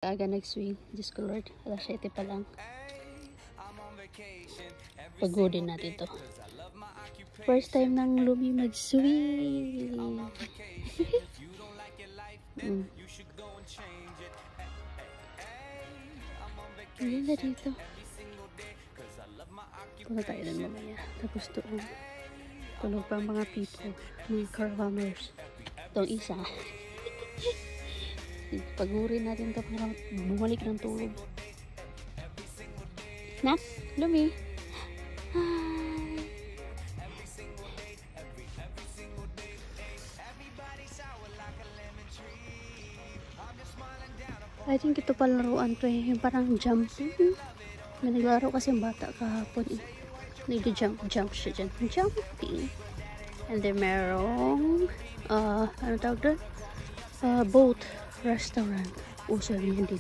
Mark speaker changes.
Speaker 1: Aga nag-swing. Diyos ko Lord. Alas 7 pa lang. Pagodin natin to. First time nang Lumi mag-swing. Ganda dito. Punta tayo dun mamaya. Tapos doon. Tulog pa ang mga people. Mga caravanners. Itong isa. Pagurin natin ito para bumalik ng tulog. Na? Lumi? Hi! I think ito pala laruan to eh. Yung parang jumping. May naglaro kasi yung bata kahapon eh. Nag-jump siya dyan. Jumping. And then merong ano tawag doon? Boat restaurant. Uso yun dito.